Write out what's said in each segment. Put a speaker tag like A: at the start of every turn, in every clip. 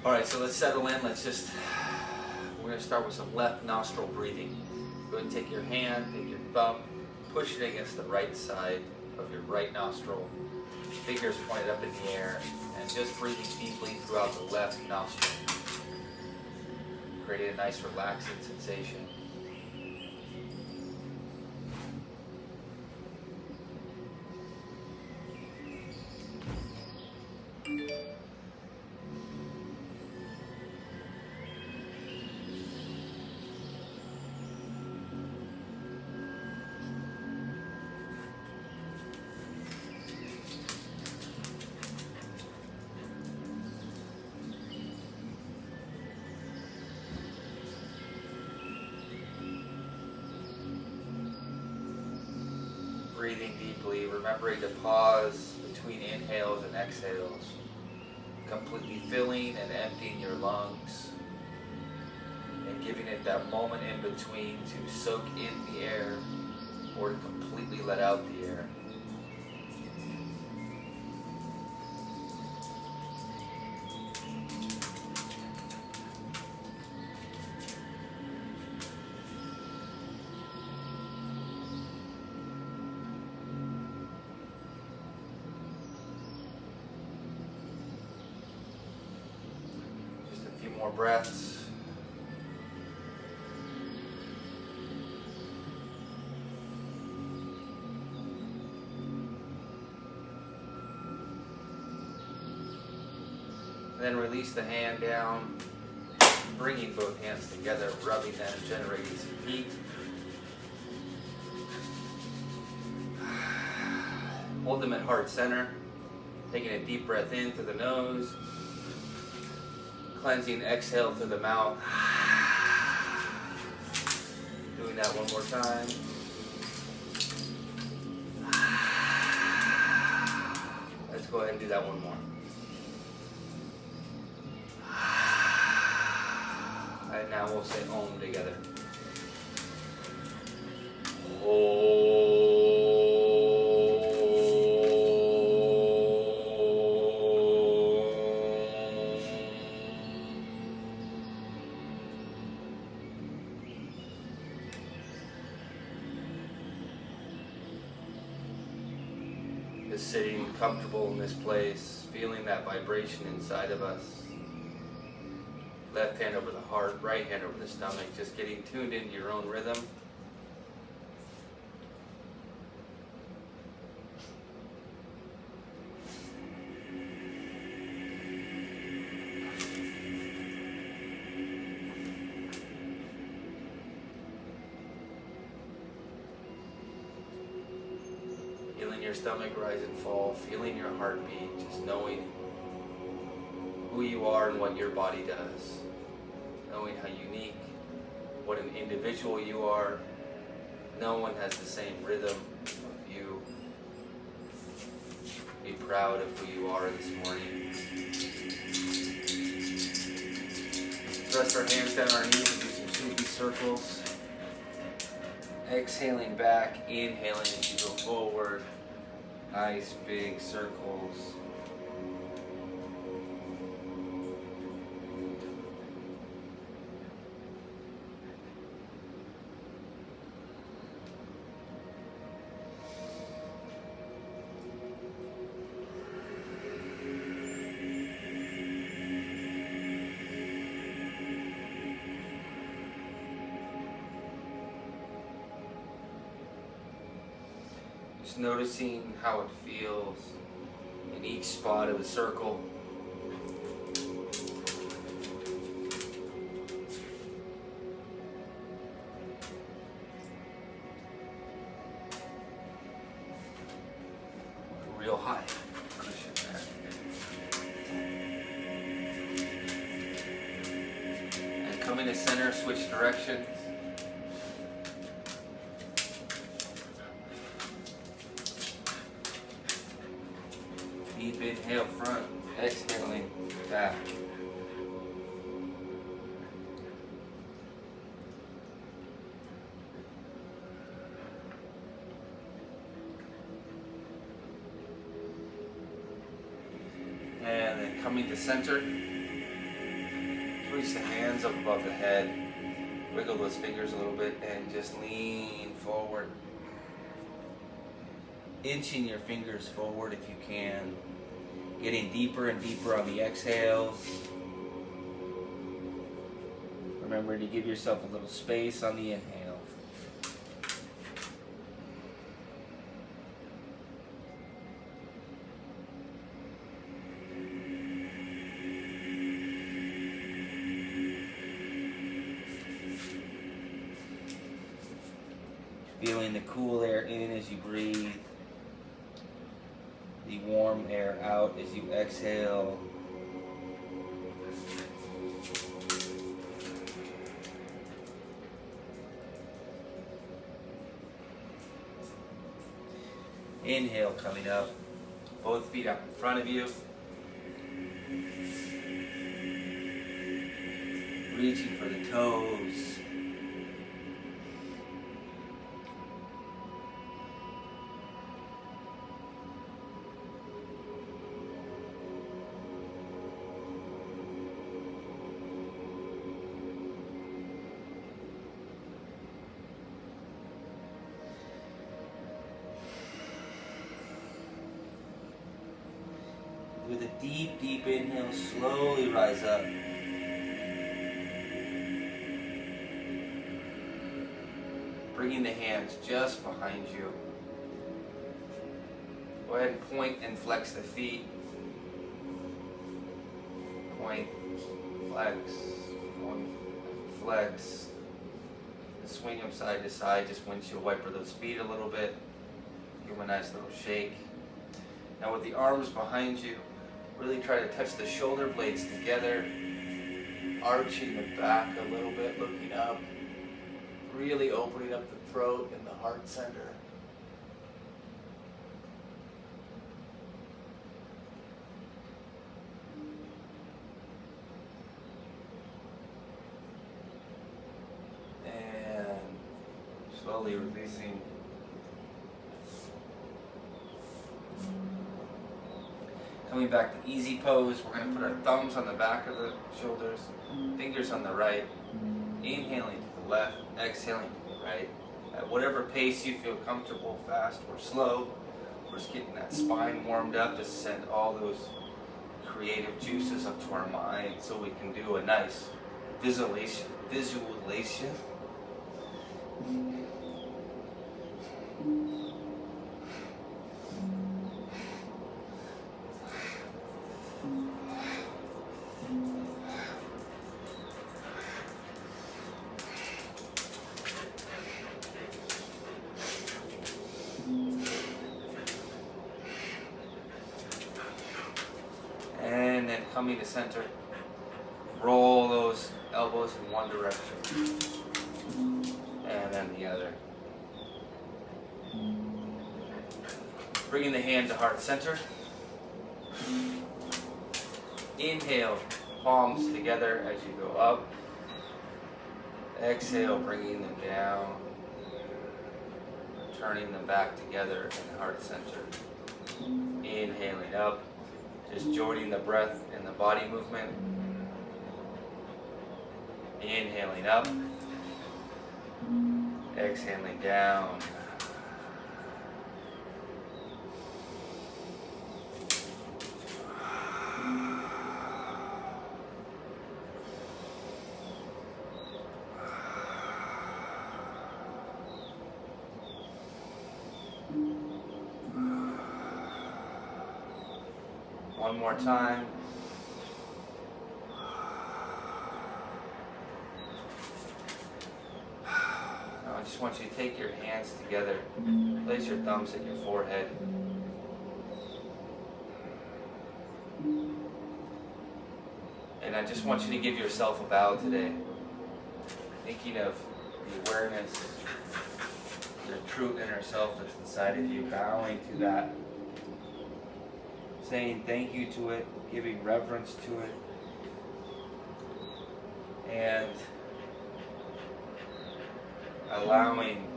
A: All right, so let's settle in. We're gonna start with some left nostril breathing. Go ahead and take your hand, take your thumb, push it against the right side of your right nostril. Fingers pointed up in the air, and just breathing deeply throughout the left nostril. Creating a nice relaxing sensation. Breathing deeply, remembering to pause between inhales and exhales, completely filling and emptying your lungs, and giving it that moment in between to soak in the air or to completely let out the air. More breaths. And then release the hand down, bringing both hands together, rubbing them, generating some heat. Hold them at heart center, taking a deep breath in through the nose. Cleansing exhale through the mouth. Doing that one more time. Let's go ahead and do that one more. And now we'll say Om together. Om. Sitting comfortable in this place, feeling that vibration inside of us. Left hand over the heart, right hand over the stomach, just getting tuned into your own rhythm. Your stomach rise and fall, feeling your heartbeat, just knowing who you are and what your body does, knowing how unique, what an individual you are. No one has the same rhythm of you. Be proud of who you are this morning. Rest our hands down our knees and do some Sufi circles. Exhaling back, inhaling as you go forward. Nice big circles. Just noticing how it feels in each spot of the circle. Real high cushion there. And coming to center, switch directions. Deep inhale front, exhaling back. And then coming to center. reach the hands up above the head. Wiggle those fingers a little bit and just lean forward. Inching your fingers forward if you can. Getting deeper and deeper on the exhales. Remember to give yourself a little space on the inhale. Feeling the cool air in as you breathe, the warm air out as you exhale. Inhale coming up, both feet up in front of you. Reaching for the toes. With a deep, deep inhale, slowly rise up. Bringing the hands just behind you. Go ahead and point and flex the feet. Point, flex, point, flex. And swing them side to side. Just windshield wiper those feet a little bit. Give them a nice little shake. Now with the arms behind you, really try to touch the shoulder blades together, arching the back a little bit, looking up, really opening up the throat and the heart center. And slowly releasing. Coming back to easy pose, we're going to put our thumbs on the back of the shoulders, fingers on the right, inhaling to the left, exhaling to the right. At whatever pace you feel comfortable, fast or slow, we're just getting that spine warmed up to send all those creative juices up to our mind so we can do a nice visualization. And then coming to center, roll those elbows in one direction and then the other. Bringing the hand to heart center. Inhale, palms together as you go up. Exhale, bringing them down. Turning them back together in heart center. Inhaling up. Just joining the breath and the body movement. Inhaling up. Exhaling down. One more time. Now I just want you to take your hands together, place your thumbs at your forehead. And I just want you to give yourself a bow today, thinking of the awareness, your true inner self that's inside of you, bowing to that. Saying thank you to it, giving reverence to it, and allowing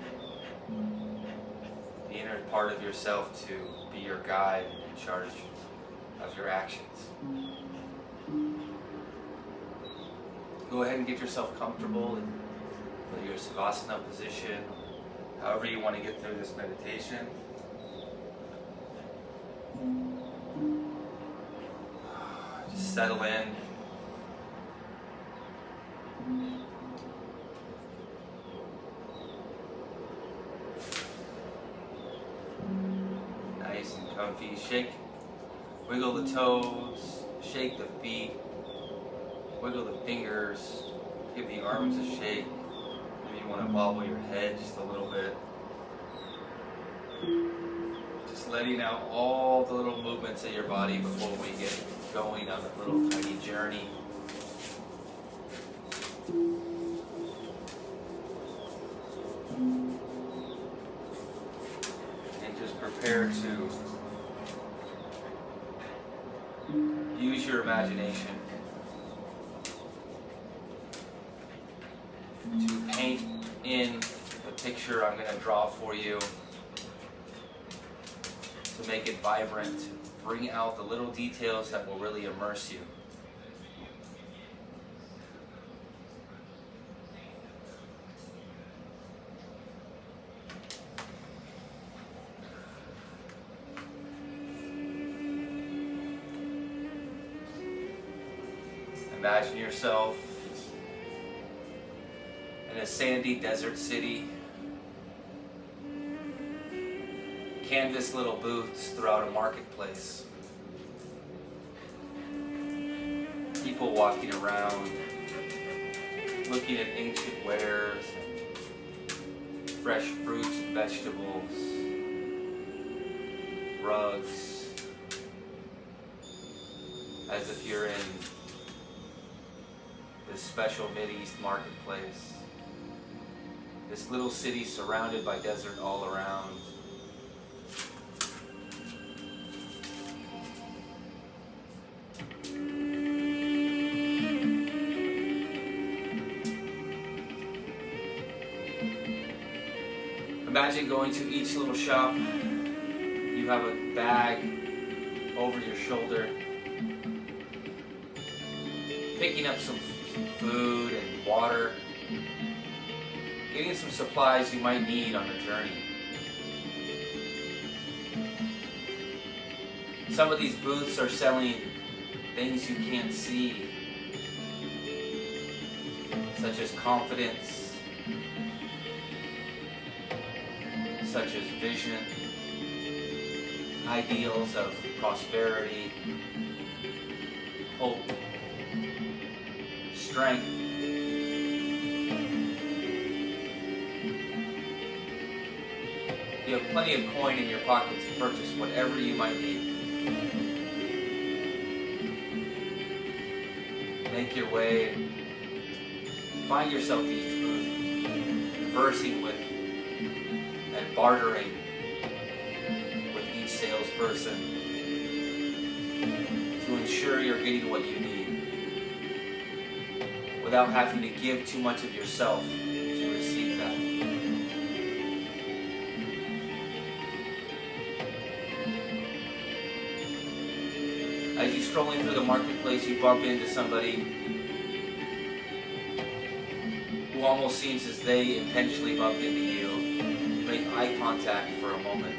A: the inner part of yourself to be your guide in charge of your actions. go ahead and get yourself comfortable in whether you're Savasana position, however you want to get through this meditation. Just settle in. Nice and comfy. Shake, wiggle the toes, shake the feet, wiggle the fingers, give the arms a shake. Maybe you want to bobble your head just a little bit. Just letting out all the little movements of your body before we get going on a little tiny journey. And just prepare to use your imagination to paint in the picture I'm going to draw for you, to make it vibrant, bring out the little details that will really immerse you. Imagine yourself in a sandy desert city. Canvas little booths throughout a marketplace. People walking around, looking at ancient wares, fresh fruits and vegetables, rugs, as if you're in this special Mideast marketplace. This little city surrounded by desert all around. Imagine going to each little shop. You have a bag over your shoulder, picking up some food and water, getting some supplies you might need on the journey. Some of these booths are selling things you can't see, such as confidence, such as vision, ideals of prosperity, hope, strength. You have plenty of coin in your pocket to purchase whatever you might need. Make your way and find yourself to each booth, conversing with and bartering with each salesperson to ensure you're getting what you need without having to give too much of yourself to receive that. As you're strolling through the marketplace, you bump into somebody who almost seems as they intentionally bump into you. You make eye contact for a moment,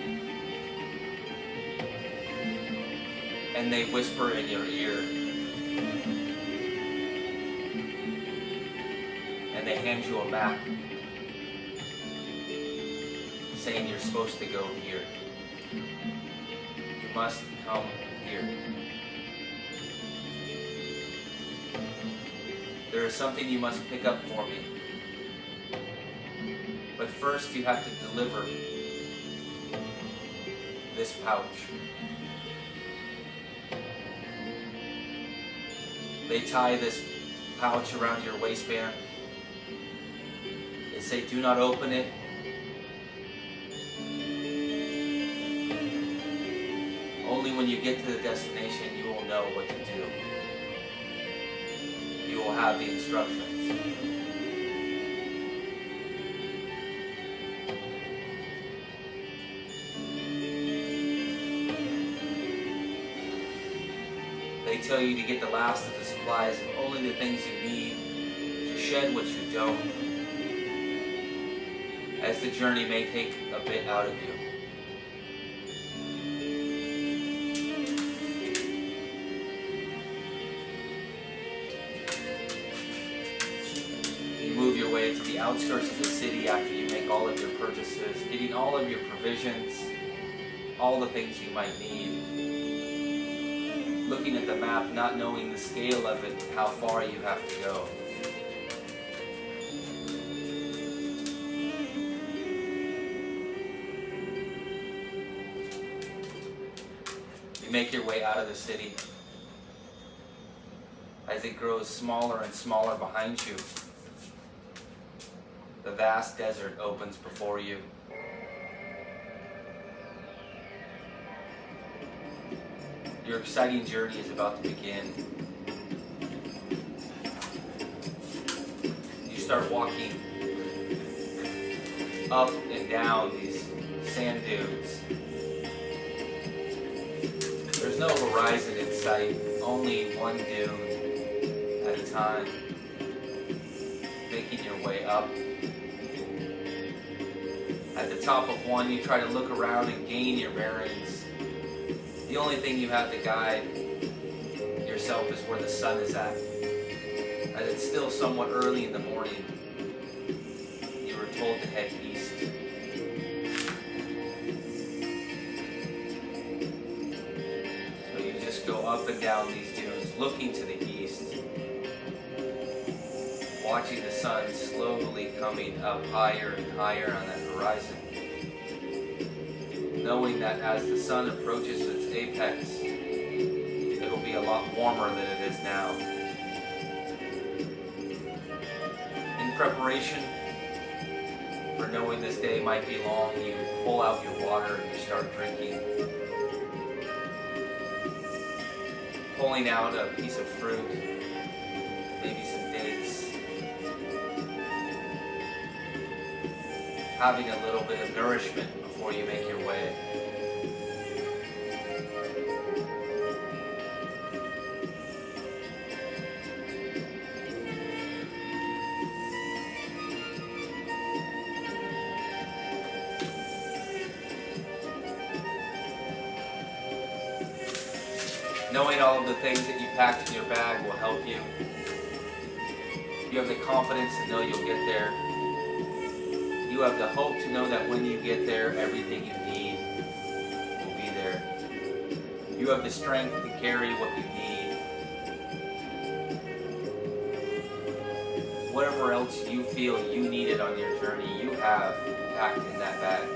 A: and they whisper in your ear, and they hand you a map saying you're supposed to go here. You must come here. There is something you must pick up for me. But first you have to deliver this pouch. They tie this pouch around your waistband. They say, do not open it. Only when you get to the destination you will know what to do. You will have the instructions. They tell you to get the last of the supplies and only the things you need. shed what you don't, as the journey may take a bit out of you. You move your way to the outskirts of the city after you make all of your purchases, getting all of your provisions, all the things you might need. Looking at the map, not knowing the scale of it, how far you have to go. You make your way out of the city. As it grows smaller and smaller behind you, the vast desert opens before you. Your exciting journey is about to begin. You start walking up and down these sand dunes. There's no horizon in sight, only one dune at a time. Making your way up. At the top of one, you try to look around and gain your bearings. The only thing you have to guide yourself is where the sun is at. As it's still somewhat early in the morning, you were told to head east. So you just go up and down these dunes, looking to the east, watching the sun slowly coming up higher and higher on that horizon. Knowing that as the sun approaches its apex, it will be a lot warmer than it is now. In preparation for knowing this day might be long, you pull out your water and you start drinking. Pulling out a piece of fruit, maybe some dates. Having a little bit of nourishment before you make your way. Knowing all of the things that you packed in your bag will help you. You have the confidence to know you'll get there. You have the hope to know that when you get there, everything you need will be there. You have the strength to carry what you need. Whatever else you feel you needed on your journey, you have packed in that bag.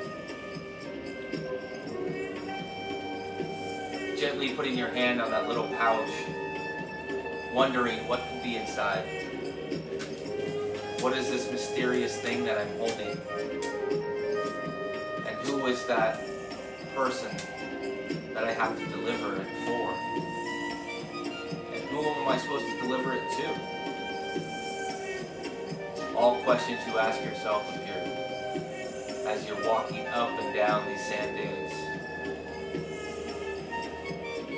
A: Gently putting your hand on that little pouch, wondering what could be inside. What is this mysterious thing that I'm holding? And who is that person that I have to deliver it for? And who am I supposed to deliver it to? All questions you ask yourself as you're walking up and down these sand dunes.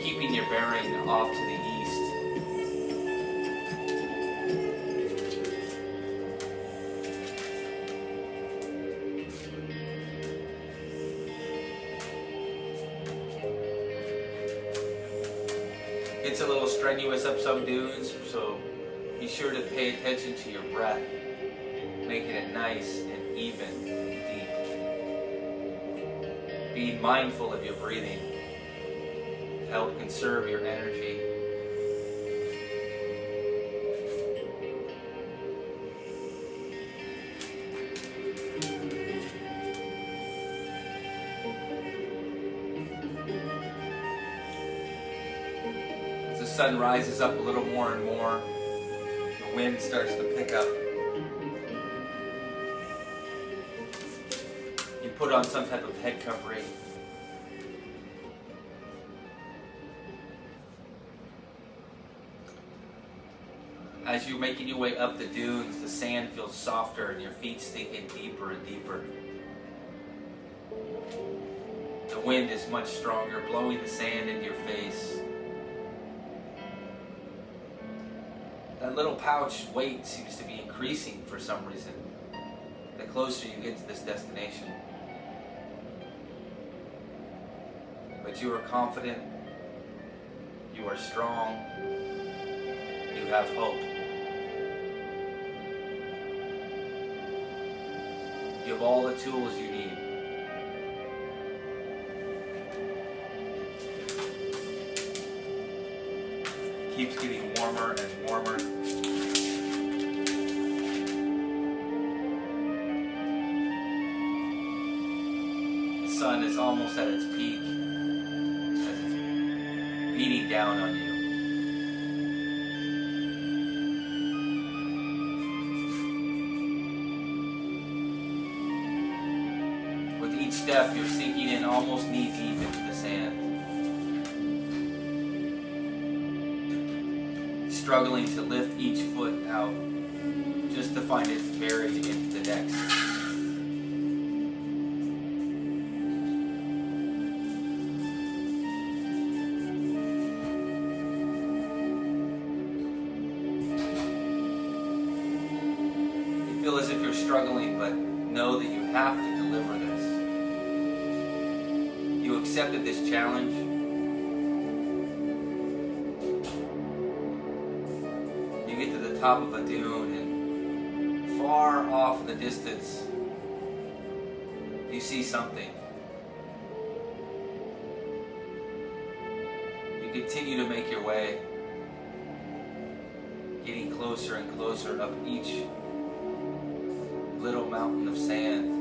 A: Keeping your bearing off to the east. It's a little strenuous up some dunes, so be sure to pay attention to your breath, making it nice and even and deep. Being mindful of your breathing to help conserve your energy. As the sun rises up a little more and more, the wind starts to pick up. You put on some type of head covering. As you're making your way up the dunes, the sand feels softer and your feet sink in deeper and deeper. The wind is much stronger, blowing the sand into your face. That little pouch weight seems to be increasing for some reason the closer you get to this destination. But you are confident, you are strong, you have hope. You have all the tools you need. Keeps getting warmer and warmer. The sun is almost at its peak as it's beating down on you. With each step, you're sinking in almost knee deep into the sand. Struggling to lift each foot out just to find it's buried into the next. You feel as if you're struggling, but know that you have to deliver this. You accepted this challenge. Top of a dune, and far off in the distance you see something. You continue to make your way, getting closer and closer up each little mountain of sand.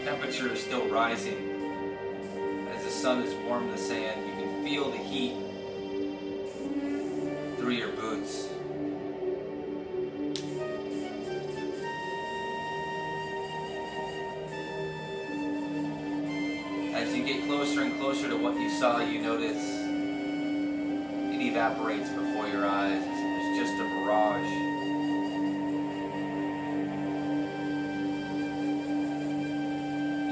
A: Temperature is still rising. As the sun has warmed the sand, you can feel the heat through your boots. As you get closer and closer to what you saw, you notice it evaporates before your eyes. It's just a mirage.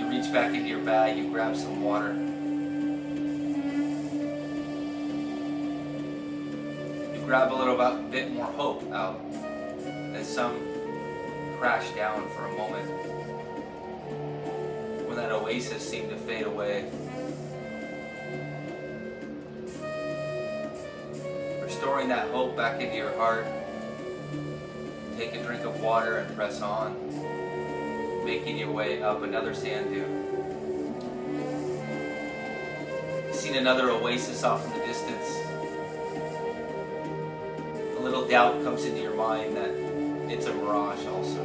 A: Reach back into your bag, you grab some water. You grab a little bit more hope out as some crash down for a moment. When that oasis seemed to fade away. Restoring that hope back into your heart. Take a drink of water and press on. Making your way up another sand dune. You've seen another oasis off in the distance. A little doubt comes into your mind that it's a mirage also.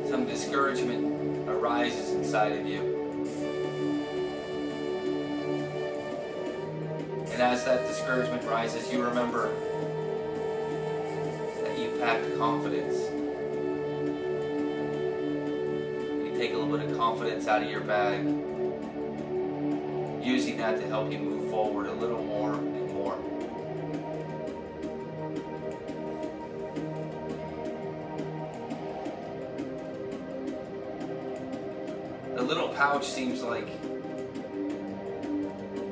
A: Some discouragement arises inside of you. And as that discouragement rises, you remember that you packed confidence. Take a little bit of confidence out of your bag, using that to help you move forward a little more and more. The little pouch seems like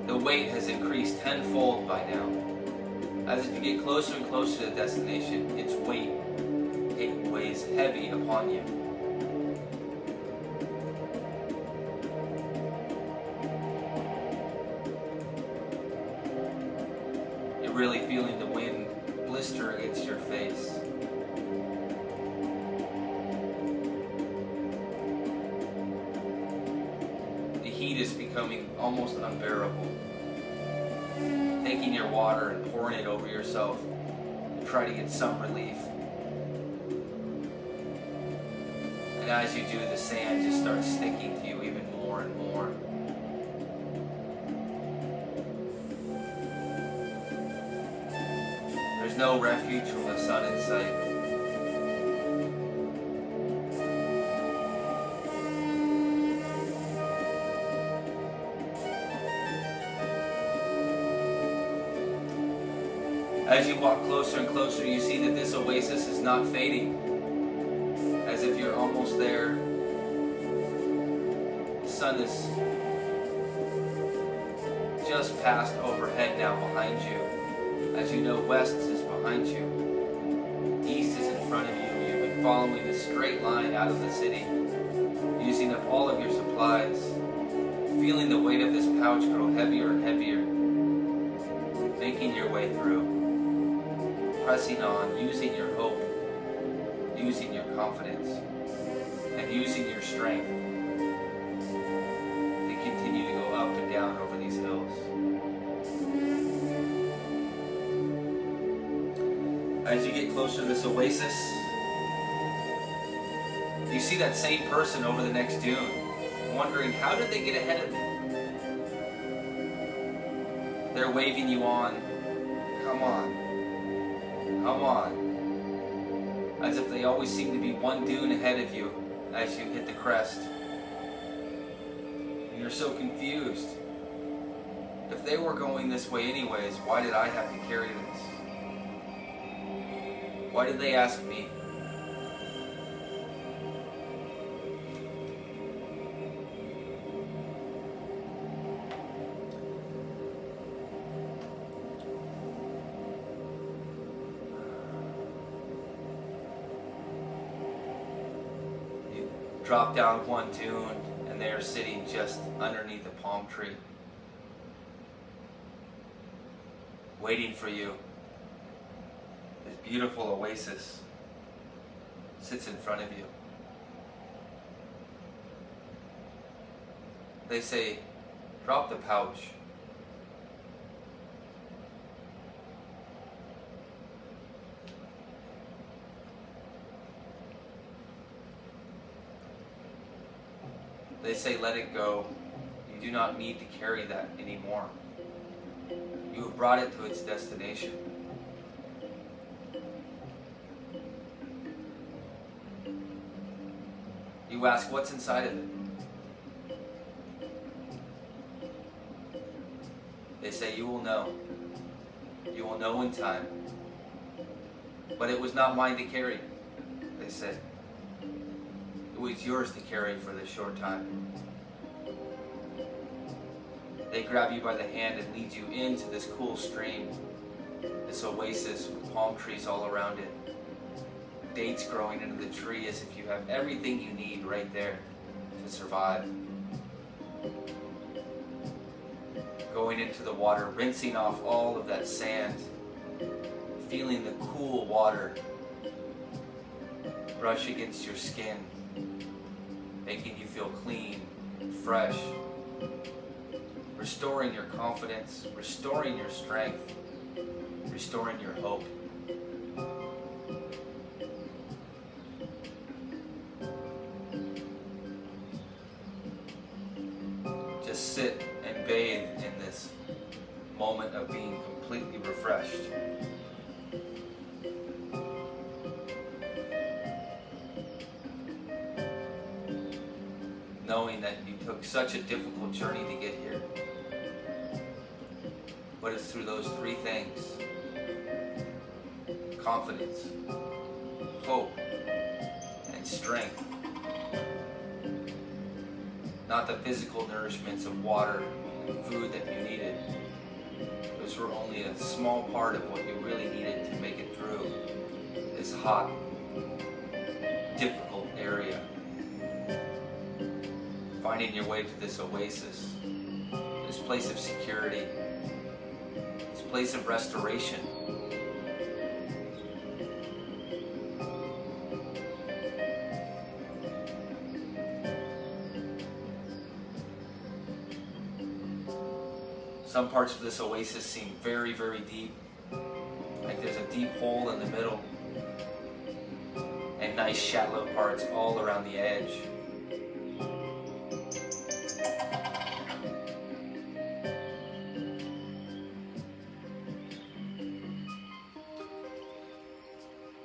A: the weight has increased tenfold by now. As if you get closer and closer to the destination, its weight, it weighs heavy upon you. Really feeling the wind blister against your face. The heat is becoming almost unbearable. Taking your water and pouring it over yourself to try to get some relief. And as you do, the sand just starts sticking to you even more and more. There's no refuge from the sun in sight. As you walk closer and closer, you see that this oasis is not fading. As if you're almost there, sun is just past overhead now behind you. As you know, west is behind you. East is in front of you. You've been following a straight line out of the city, using up all of your supplies, feeling the weight of this pouch grow heavier and heavier, making your way through, pressing on, using your hope, using your confidence, and using your strength to continue to go up and down over these hills. As you get closer to this oasis, you see that same person over the next dune, wondering, how did they get ahead of me? They're waving you on. Come on. Come on. As if they always seem to be one dune ahead of you as you hit the crest. And you're so confused. If they were going this way anyways, why did I have to carry this? Why did they ask me? Drop down one dune, and they are sitting just underneath a palm tree, waiting for you. This beautiful oasis sits in front of you. They say, drop the pouch. They say, let it go. You do not need to carry that anymore. You have brought it to its destination. You ask, what's inside of it? They say, you will know. You will know in time. But it was not mine to carry, they said. It was yours to carry for this short time. They grab you by the hand and lead you into this cool stream, this oasis with palm trees all around it, dates growing into the tree as if you have everything you need right there to survive. Going into the water, rinsing off all of that sand, feeling the cool water brush against your skin, making you feel clean, fresh, restoring your confidence, restoring your strength, restoring your hope. Just sit and bathe in this moment of being completely refreshed. Knowing that you took such a difficult journey to get here. But it's through those three things: confidence, hope, and strength. Not the physical nourishments of water and food that you needed. Those were only a small part of what you really needed to make it through this hot, difficult area. Finding your way to this oasis, this place of security, this place of restoration. Some parts of this oasis seem very, very deep, like there's a deep hole in the middle, and nice shallow parts all around the edge.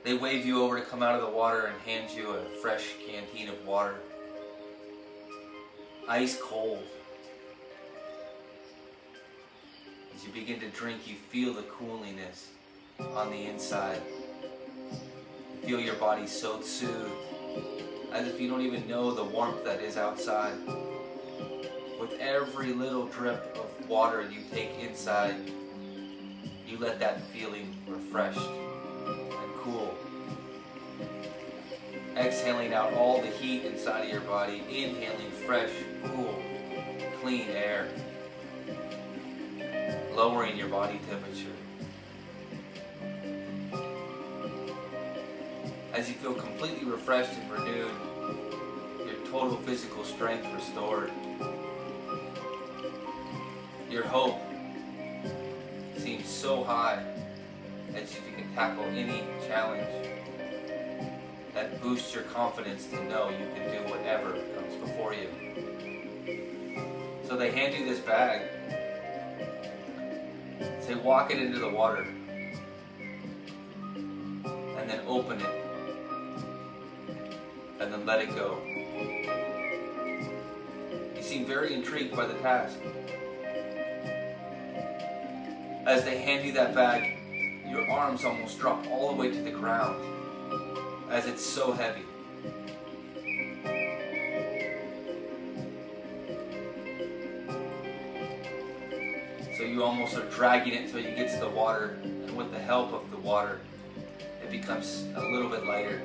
A: They wave you over to come out of the water and hand you a fresh canteen of water. Ice cold. As you begin to drink, you feel the cooliness on the inside. You feel your body so soothed, as if you don't even know the warmth that is outside. With every little drip of water you take inside, you let that feeling refreshed and cool. Exhaling out all the heat inside of your body, inhaling fresh, cool, clean air, lowering your body temperature. As you feel completely refreshed and renewed, your total physical strength restored, your hope seems so high that you can tackle any challenge. That boosts your confidence to know you can do whatever comes before you. So they hand you this bag. Say, walk it into the water. And then open it. And then let it go. You seem very intrigued by the task. As they hand you that bag, your arms almost drop all the way to the ground, as it's so heavy. So you almost are dragging it until you get to the water, and with the help of the water, it becomes a little bit lighter.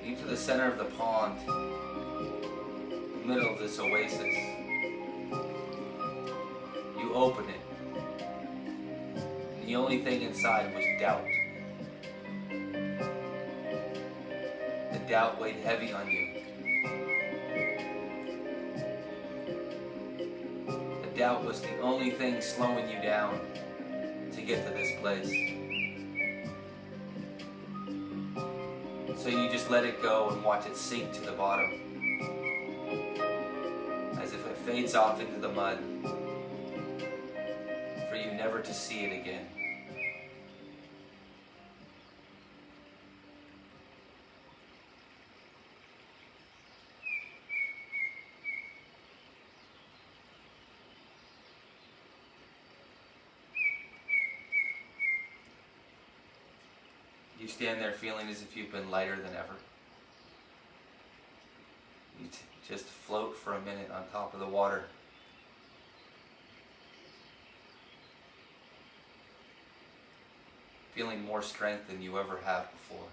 A: You get to the center of the pond, the middle of this oasis. You open it. The only thing inside was doubt. The doubt weighed heavy on you. The doubt was the only thing slowing you down to get to this place. So you just let it go and watch it sink to the bottom, as if it fades off into the mud, for you never to see it again. You stand there feeling as if you've been lighter than ever. You just float for a minute on top of the water. Feeling more strength than you ever have before.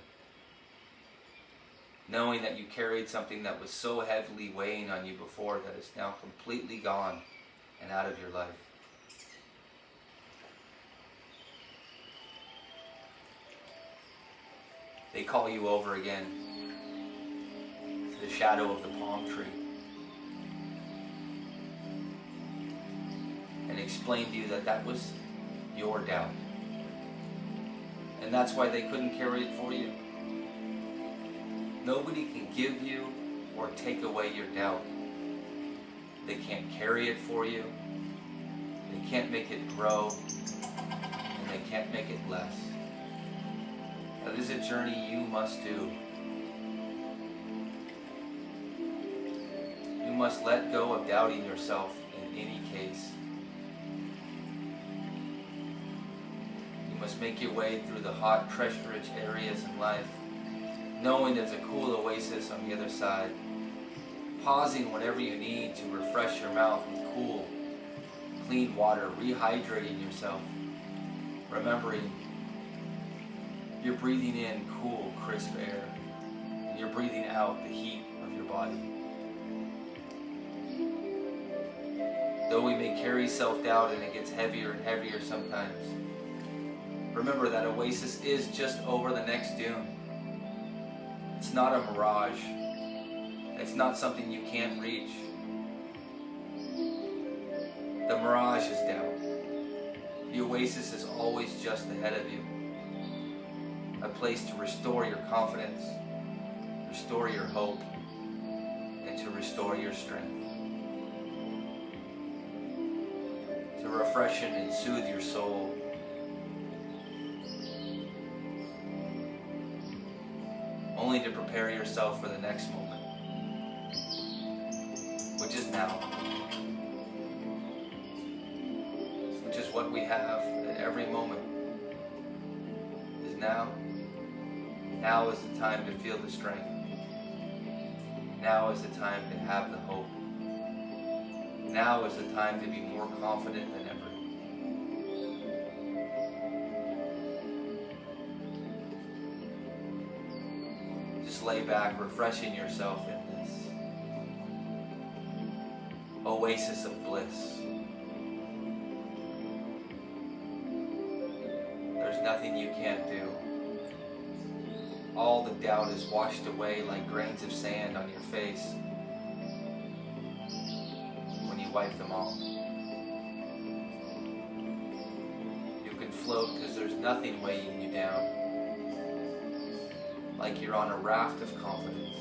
A: Knowing that you carried something that was so heavily weighing on you before that is now completely gone and out of your life. They call you over again to the shadow of the palm tree and explain to you that that was your doubt. And that's why they couldn't carry it for you. Nobody can give you or take away your doubt. They can't carry it for you. They can't make it grow. And they can't make it less. That is a journey you must do. You must let go of doubting yourself in any case. You must make your way through the hot, treacherous areas in life, knowing there's a cool oasis on the other side, pausing whenever you need to refresh your mouth with cool, clean water, rehydrating yourself, remembering you're breathing in cool, crisp air, and you're breathing out the heat of your body. Though we may carry self-doubt and it gets heavier and heavier sometimes, remember that oasis is just over the next dune. It's not a mirage. It's not something you can't reach. The mirage is doubt. The oasis is always just ahead of you. A place to restore your confidence, restore your hope, and to restore your strength. To refresh and soothe your soul. Only to prepare yourself for the next moment, which is now. Which is what we have at every moment, is now. Now is the time to feel the strength. Now is the time to have the hope. Now is the time to be more confident than ever. Just lay back, refreshing yourself in this oasis of bliss. There's nothing you can't do. All the doubt is washed away like grains of sand on your face when you wipe them off. You can float because there's nothing weighing you down, like you're on a raft of confidence.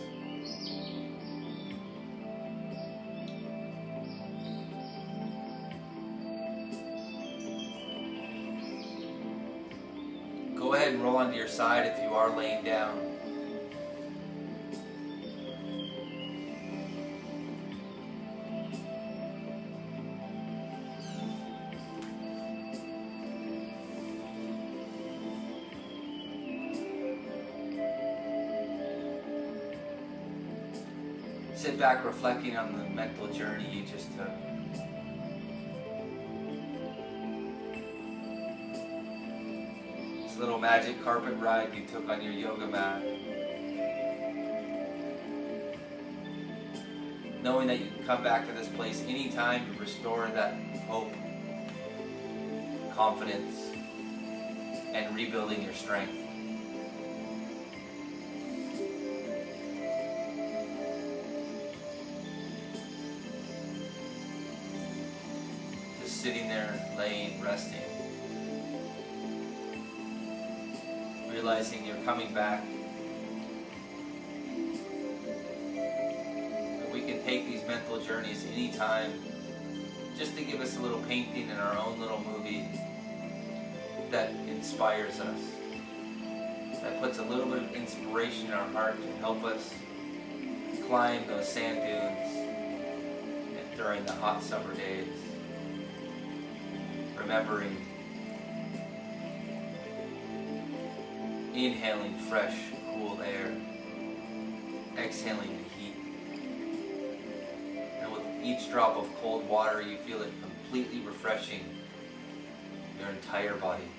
A: Go ahead and roll onto your side if you are laying down. Sit back reflecting on the mental journey you just took. Little magic carpet ride you took on your yoga mat. Knowing that you can come back to this place anytime to restore that hope, confidence, and rebuilding your strength. Just sitting there, laying, resting. Realizing you're coming back. That we can take these mental journeys anytime, just to give us a little painting in our own little movie that inspires us, that puts a little bit of inspiration in our heart to help us climb those sand dunes during the hot summer days. Remembering inhaling fresh, cool air, exhaling the heat. And with each drop of cold water, you feel it completely refreshing your entire body.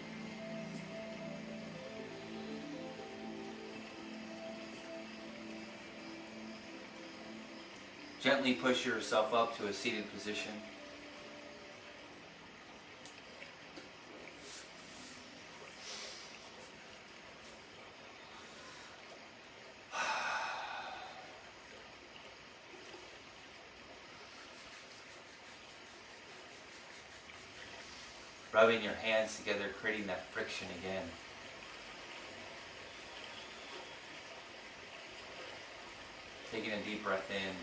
A: Gently push yourself up to a seated position. Rubbing your hands together, creating that friction again. Taking a deep breath in.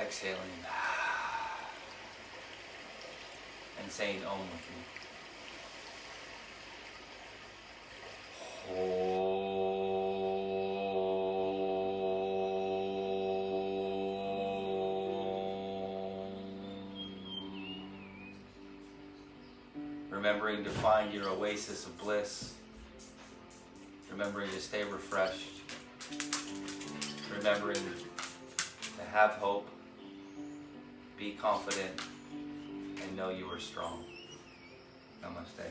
A: Exhaling. And saying Om with me. Remembering to find your oasis of bliss. Remembering to stay refreshed. Remembering to have hope. Be confident. And know you are strong. Namaste.